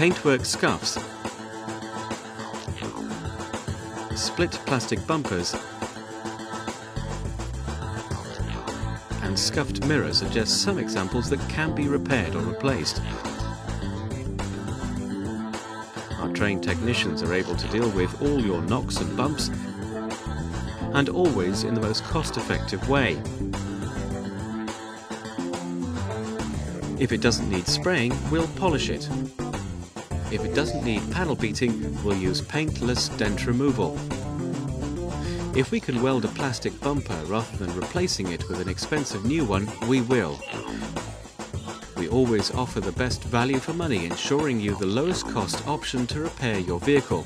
paintwork scuffs, split plastic bumpers, and scuffed mirrors are just some examples that can be repaired or replaced. Our trained technicians are able to deal with all your knocks and bumps, and always in the most cost-effective way. If it doesn't need spraying, we'll polish it. If it doesn't need panel beating, we'll use paintless dent removal. If we can weld a plastic bumper rather than replacing it with an expensive new one, we will. We always offer the best value for money, ensuring you the lowest cost option to repair your vehicle,